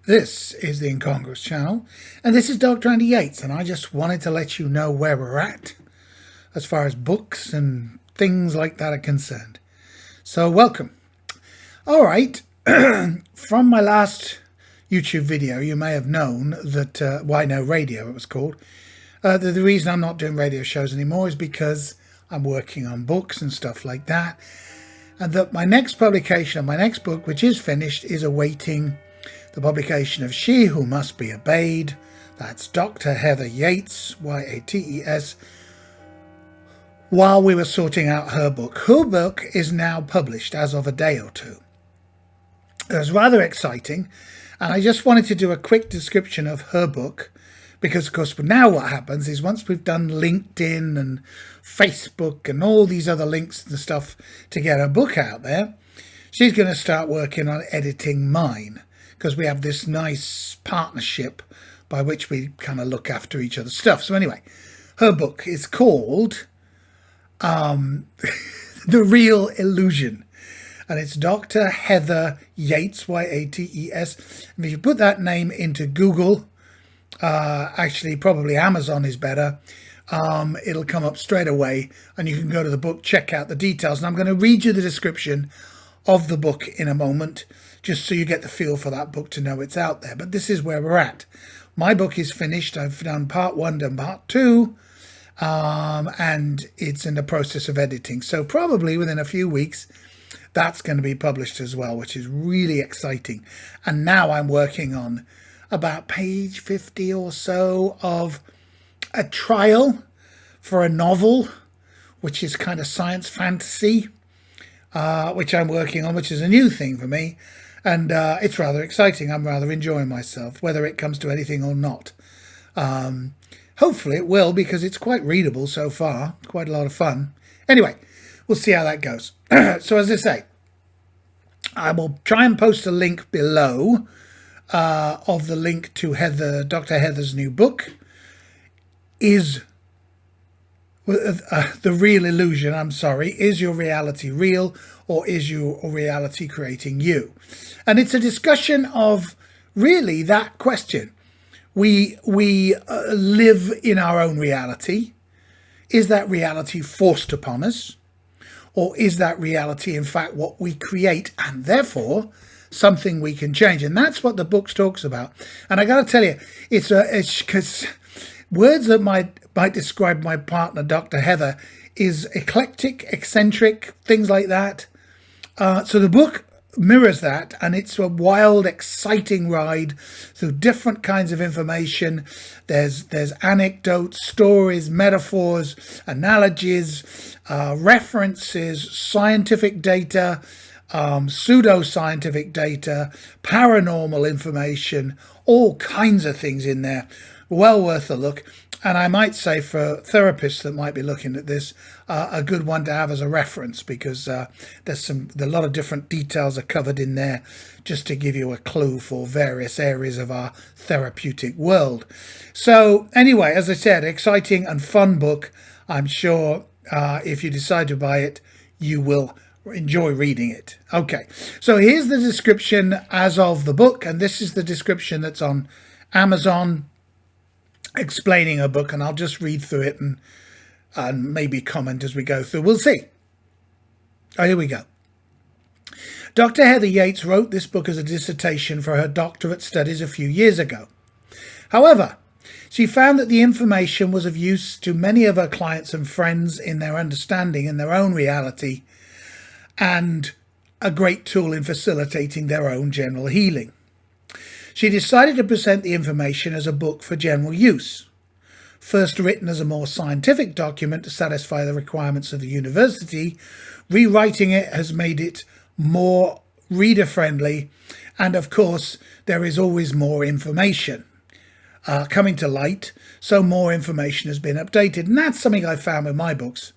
This is the Incongruous channel, and this is Dr. Andy Yates, and I just wanted to let you know where we're at as far as books and things like that are concerned. So welcome. All right, from my last YouTube video, you may have known that Why No Radio, it was called. The reason I'm not doing radio shows anymore is because I'm working on books and stuff like that, and that my next publication of my next book, which is finished, is awaiting the publication of She Who Must Be Obeyed. That's Dr. Heather Yates, Y-A-T-E-S, while we were sorting out her book. Her book is now published as of a day or two. It was rather exciting, and I just wanted to do a quick description of her book, because of course now what happens is once we've done LinkedIn and Facebook and all these other links and stuff to get her book out there, she's going to start working on editing mine, because we have this nice partnership by which we kind of look after each other's stuff. So anyway, her book is called The Real Illusion, and it's Dr. Heather Yates, Y-A-T-E-S. And if you put that name into Google, actually probably Amazon is better, it'll come up straight away, and you can go to the book, check out the details. And I'm going to read you the description of the book in a moment, just so you get the feel for that book to know it's out there. But this is where we're at. My book is finished. I've done part 1 and part 2, and it's in the process of editing. So probably within a few weeks, that's going to be published as well, which is really exciting. And now I'm working on about page 50 or so of a trial for a novel, which is kind of science fantasy, which I'm working on, which is a new thing for me. And it's rather exciting. I'm rather enjoying myself, whether it comes to anything or not. Hopefully it will, because it's quite readable so far. Quite a lot of fun. Anyway, we'll see how that goes. So as I say, I will try and post a link below of the link to Dr. Heather's new book. Is The Real Illusion, is your reality real, or is your reality creating you? And it's a discussion of really that question. We live in our own reality. Is that reality forced upon us, or is that reality in fact what we create, and therefore something we can change? And that's what the book talks about. And I got to tell you, it's because words that might describe my partner, Dr. Heather, is eclectic, eccentric, things like that. So the book mirrors that, and it's a wild, exciting ride through different kinds of information. There's anecdotes, stories, metaphors, analogies, references, scientific data, pseudo-scientific data, paranormal information, all kinds of things in there. Well worth a look. And I might say, for therapists that might be looking at this, a good one to have as a reference, because there's a lot of different details are covered in there, just to give you a clue for various areas of our therapeutic world. So anyway, as I said, exciting and fun book. I'm sure if you decide to buy it, you will enjoy reading it. Okay, so here's the description as of the book, and this is the description that's on Amazon, explaining a book, and I'll just read through it and maybe comment as we go through. We'll see. Oh, here we go. Dr. Heather Yates wrote this book as a dissertation for her doctorate studies a few years ago. However, she found that the information was of use to many of her clients and friends in their understanding in their own reality, and a great tool in facilitating their own general healing. She decided to present the information as a book for general use. First written as a more scientific document to satisfy the requirements of the university, rewriting it has made it more reader-friendly, and of course there is always more information coming to light, so more information has been updated. And that's something I found with my books.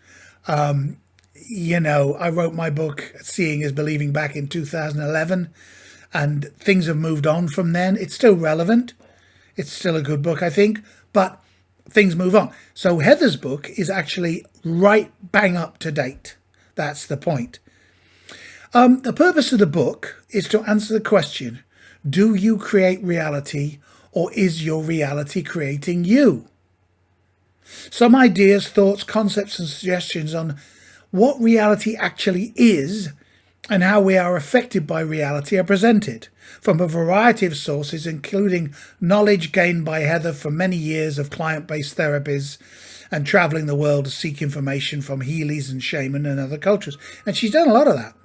You know, I wrote my book, Seeing is Believing, back in 2011. And things have moved on from then. It's still relevant. It's still a good book, I think, but things move on. So Heather's book is actually right bang up to date. That's the point. The purpose of the book is to answer the question, Do you create reality, or is your reality creating you? Some ideas, thoughts, concepts and suggestions on what reality actually is and how we are affected by reality are presented from a variety of sources, including knowledge gained by Heather from many years of client-based therapies and traveling the world to seek information from Healers and shaman and other cultures. And she's done a lot of that.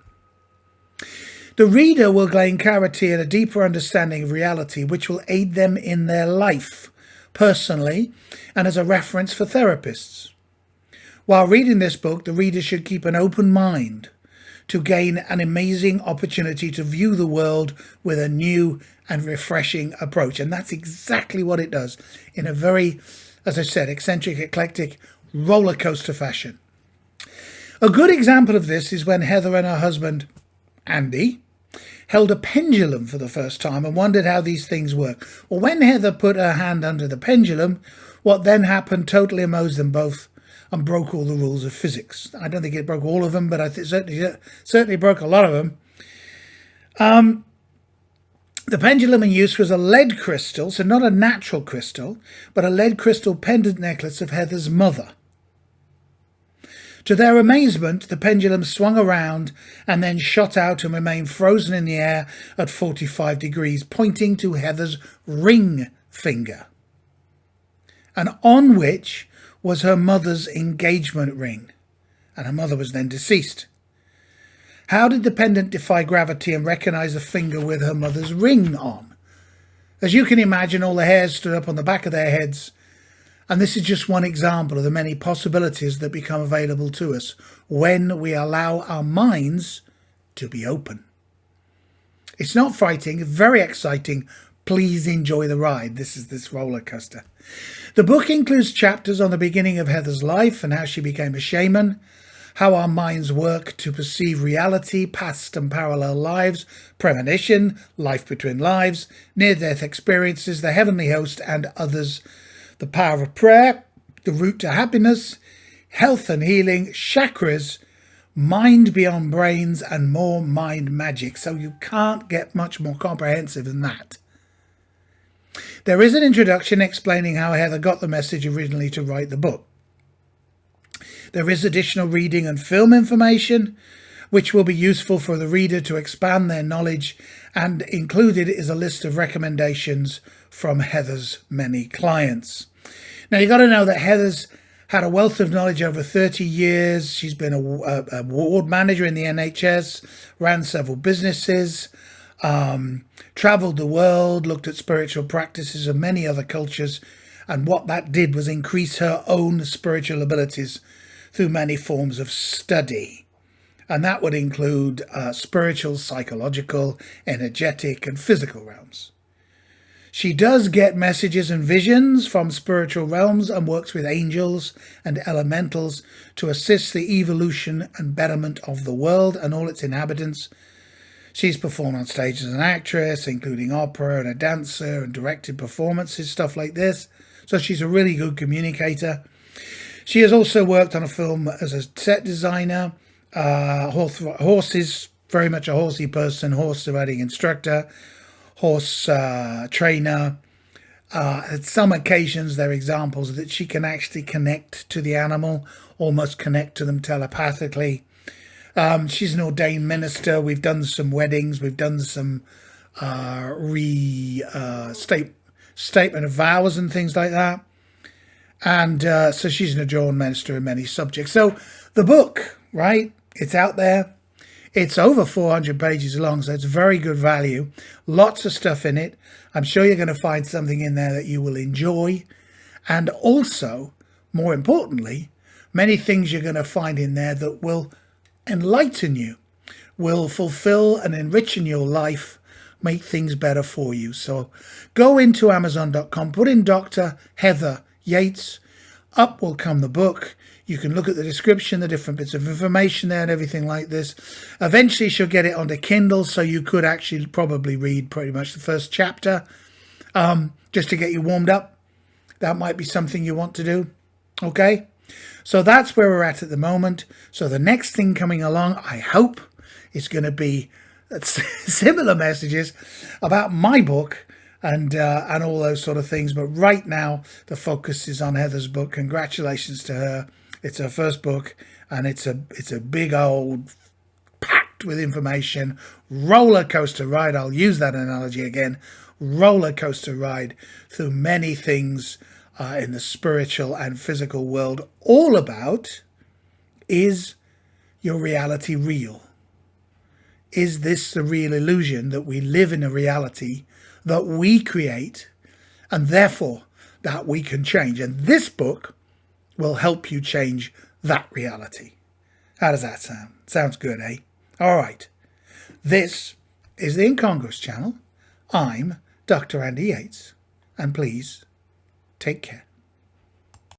The reader will gain clarity and a deeper understanding of reality, which will aid them in their life, personally, and as a reference for therapists. While reading this book, the reader should keep an open mind to gain an amazing opportunity to view the world with a new and refreshing approach. And that's exactly what it does in a very, as I said, eccentric, eclectic, roller coaster fashion. A good example of this is when Heather and her husband, Andy, held a pendulum for the first time and wondered how these things work. Well, when Heather put her hand under the pendulum, what then happened totally amazed them both and broke all the rules of physics. I don't think it broke all of them, but I think certainly broke a lot of them. The pendulum in use was a lead crystal, so not a natural crystal, but a lead crystal pendant necklace of Heather's mother. To their amazement, the pendulum swung around and then shot out and remained frozen in the air at 45 degrees, pointing to Heather's ring finger, and on which was her mother's engagement ring, and her mother was then deceased. How did the pendant defy gravity and recognize the finger with her mother's ring on? As you can imagine, all the hairs stood up on the back of their heads, and this is just one example of the many possibilities that become available to us when we allow our minds to be open. It's not frightening, it's very exciting. Please enjoy the ride. This is this roller coaster. The book includes chapters on the beginning of Heather's life and how she became a shaman, how our minds work to perceive reality, past and parallel lives, premonition, life between lives, near-death experiences, the heavenly host and others, the power of prayer, the route to happiness, health and healing, chakras, mind beyond brains, and more mind magic. So you can't get much more comprehensive than that. There is an introduction explaining how Heather got the message originally to write the book. There is additional reading and film information, which will be useful for the reader to expand their knowledge, and included is a list of recommendations from Heather's many clients. Now, you've got to know that Heather's had a wealth of knowledge over 30 years. She's been a ward manager in the NHS, ran several businesses, travelled the world, looked at spiritual practices of many other cultures, and what that did was increase her own spiritual abilities through many forms of study. And that would include spiritual, psychological, energetic, and physical realms. She does get messages and visions from spiritual realms and works with angels and elementals to assist the evolution and betterment of the world and all its inhabitants. She's performed on stage as an actress, including opera, and a dancer, and directed performances, stuff like this. So she's a really good communicator. She has also worked on a film as a set designer, horses, very much a horsey person, horse riding instructor, horse trainer. At some occasions, there are examples that she can actually connect to the animal, almost connect to them telepathically. She's an ordained minister. We've done some weddings. We've done some statement of vows and things like that. And so she's an adorned minister in many subjects. So the book, right, it's out there. It's over 400 pages long, so it's very good value. Lots of stuff in it. I'm sure you're going to find something in there that you will enjoy. And also, more importantly, many things you're going to find in there that will enlighten you, will fulfill and enrich in your life, make things better for you. So go into Amazon.com, put in Dr. Heather Yates, up will come the book. You can look at the description, the different bits of information there and everything like this. Eventually she'll get it onto Kindle, so you could actually probably read pretty much the first chapter just to get you warmed up. That might be something you want to do. Okay, so that's where we're at the moment. So the next thing coming along, I hope, is going to be similar messages about my book and all those sort of things. But right now, the focus is on Heather's book. Congratulations to her. It's her first book, and it's a big old packed with information roller coaster ride. I'll use that analogy again. Roller coaster ride through many things in the spiritual and physical world. All about, is your reality real? Is this the real illusion that we live in a reality that we create and therefore that we can change? And this book will help you change that reality. How does that sound? Sounds good, eh? All right. This is the Incongruous channel. I'm Dr. Andy Yates, and please take care.